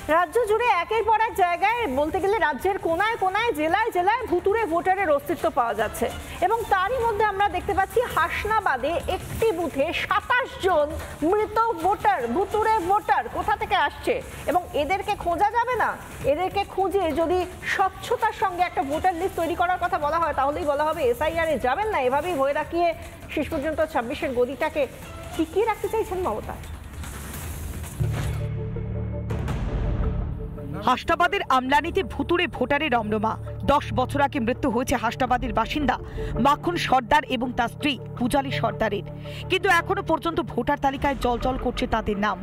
রাজ্য জুড়ে একের পর এক জায়গায় বলতে গেলে রাজ্যের কোনায় কোনায় জেলায় জেলায় ভুতুড়ে ভোটারের অস্তিত্ব পাওয়া যাচ্ছে এবং তারই মধ্যে আমরা দেখতে পাচ্ছি হাসনাবাদে একটি বুথে 27 জন মৃত ভোটার, ভুতুড়ে ভোটার কোথা থেকে আসছে এবং এদেরকে খোঁজা যাবে না? এদেরকে খুঁজে যদি স্বচ্ছতার সঙ্গে একটা ভোটার লিস্ট তৈরি করার কথা বলা হয় তাহলেই বলা হবে এসআইআর এ যাবেন না, এভাবেই হয়ে রাখিয়ে শেষ পর্যন্ত 26-এর গদিটাকে টিকিয়ে রাখতে চাইছেন মমতা। হাসনাবাদের আমলানিতে ভুতুড়ে ভোটারের রমরমা। 10 বছর আগে মৃত্যু হয়েছে হাসনাবাদের বাসিন্দা মাখন সর্দার এবং তার স্ত্রী পূজালী সর্দারের, কিন্তু এখনো পর্যন্ত ভোটার তালিকায় জলজল করছে তাদের নাম।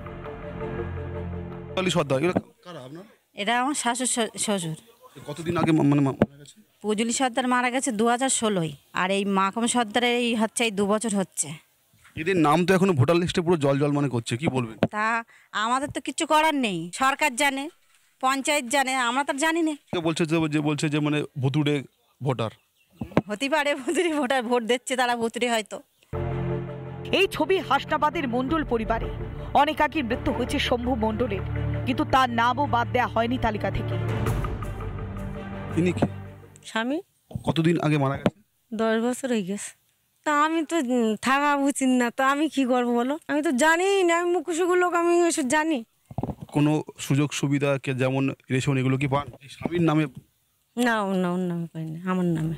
এটা আমার শাশুড় শ্বশুর। কতদিন আগে মারা গেছে? পূজালী সর্দার মারা গেছে 2016, আর এই মাখন সর্দারের এই হচ্ছে 2 বছর হচ্ছে। এদের নাম তো এখনো ভোটার লিস্টে পুরো জলজল মানে করছে, কি বলবেন? তা আমাদের তো কিছু করার নেই, সরকার জানে, পঞ্চায়েত জানে, আমরা তো জানি না। বলছে যে মানে ভুতুড়ে ভোটার হতে পারে, ভুতুড়ে ভোটার ভোট দিচ্ছে তারা ভুতুড়ে হয়তো। এই ছবি হাসনাবাদের মণ্ডল পরিবারে। অনেক আগে মৃত্যু হয়েছে শম্ভু মণ্ডলের, কিন্তু তার নামও বাদ দেওয়া হয়নি তালিকা থেকে। তিনি কি স্বামী? কতদিন আগে মারা গেছে? 10 বছর হয়ে গেছে। তা আমি তো থাকা উচিত না, তো আমি কি করবো বলো? আমি তো জানি না, আমি মুখোশগুলো আমি এসব জানি। কোনো সুযোগ সুবিধা যেমন রেশন এগুলো কি পান স্বামীর নামে? না, অন্য নামে পাই না, আমার নামে।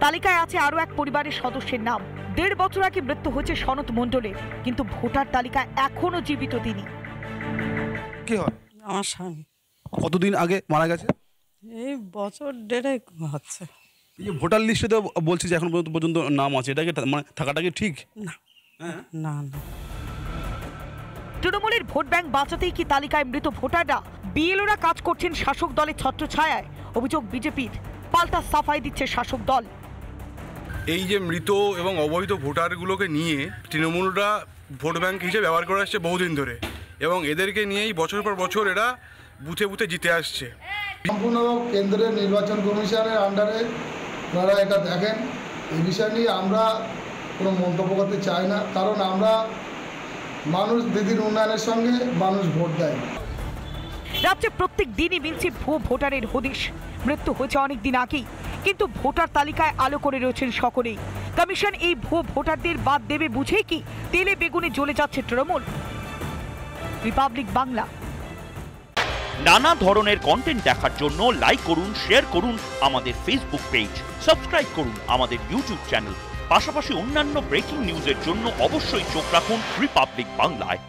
তালিকায় আছে আরো এক পরিবারের সদস্যের নাম। 1.5 বছর আগে মৃত্যু হয়েছে সনত মণ্ডলের, কিন্তু ভোটার তালিকায় এখনো জীবিত তিনি। কি হয়? আমার স্বামী। কতদিন আগে মারা গেছে? এই বছর 1.5 হচ্ছে। এই যে ভোটার লিস্টে তো বলছে যে এখন পর্যন্ত নাম আছে, এটাকে মানে থাকাটা কি ঠিক? না, না না। তৃণমূলের ভোট ব্যাংক বাঁচাতেই কি তালিকায় মৃত ভোটাররা? বিএলওরা কাজ করছেন শাসক দলের ছত্রছায়ায়, অভিযোগ বিজেপির। পাল্টা সাফাই দিচ্ছে শাসক দল। এই যে মৃত এবং অবৈধ ভোটারগুলোকে নিয়ে তৃণমূলরা ভোট ব্যাংক হিসেবে ব্যবহার করে আসছে বহুদিন ধরে, এবং এদেরকে নিয়েই বছর পর বছর এরা বুথে বুথে জিতে আসছে। সম্পূর্ণ কেন্দ্রের নির্বাচন কমিশনের আন্ডারে আপনারা এটা দেখেন। এই বিষয় নিয়ে আমরা কোনো মন্তব্য করতে চাই না, কারণ আমরা মানুষ দিদির উন্নয়নের সঙ্গে মানুষ ভোট দেয়। রাজ্যে প্রত্যেক দিনই মিলছে ভুয়ো ভোটারের হদিশ। মৃত্যু হয়েছে অনেক দিন আগেই, কিন্তু ভোটার তালিকায় আলো করে রয়েছেন সকলেই। কমিশন এই ভুয়ো ভোটারদের বাদ দেবে বুঝেই কি তেলে বেগুনে জ্বলে যাচ্ছে তৃণমূল? রিপাবলিক বাংলা। নানা ধরনের কন্টেন্ট দেখার জন্য লাইক করুন, শেয়ার করুন আমাদের ফেসবুক পেজ, সাবস্ক্রাইব করুন আমাদের ইউটিউব চ্যানেল। পাশাপাশি অন্যান্য ব্রেকিং নিউজের জন্য অবশ্যই চোখ রাখুন রিপাবলিক বাংলায়।